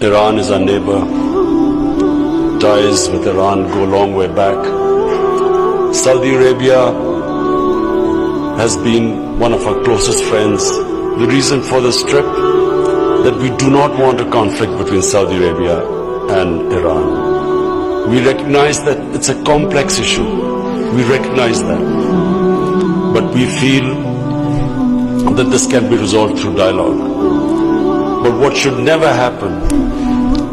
Iran is our neighbor. Ties with Iran go a long way back. Saudi Arabia has been one of our closest friends. The reason for this trip, that we do not want a conflict between Saudi Arabia and Iran. We recognize that it's a complex issue. We recognize that. But we feel that this can be resolved through dialogue. But what should never happen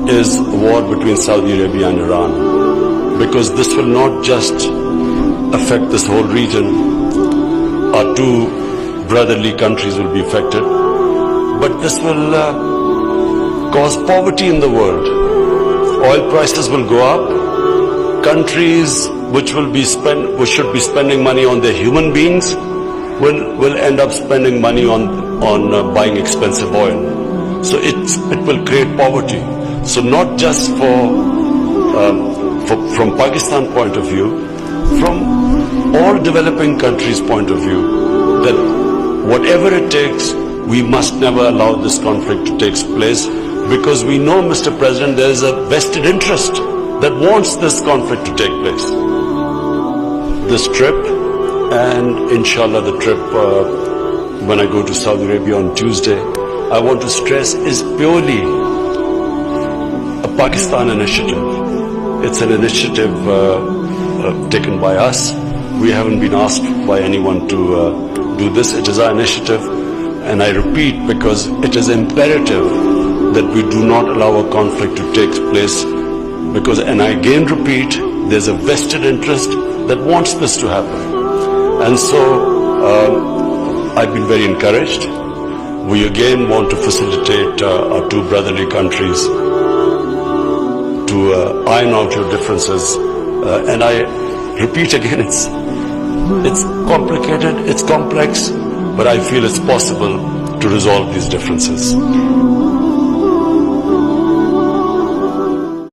is a war between Saudi Arabia and Iran, because this will not just affect this whole region. Our two brotherly countries will be affected, but this will cause poverty in the world. Oil prices will go up. Countries which should be spending money on their human beings will end up spending money on buying expensive oil. So it will create poverty. So not just from Pakistan point of view, from all developing countries' point of view, that whatever it takes, we must never allow this conflict to take place, because we know, Mr. President, there is a vested interest that wants this conflict to take place. This trip, and inshallah the trip when I go to Saudi Arabia on Tuesday, I want to stress, is purely a Pakistan initiative. It's an initiative taken by us. We haven't been asked by anyone to do this. It is our initiative, and I repeat, because it is imperative that we do not allow a conflict to take place, because, and I again repeat, there's a vested interest that wants this to happen. And so I've been very encouraged. We again want to facilitate our two brotherly countries to iron out your differences. And I repeat again, it's complicated, it's complex, but I feel it's possible to resolve these differences.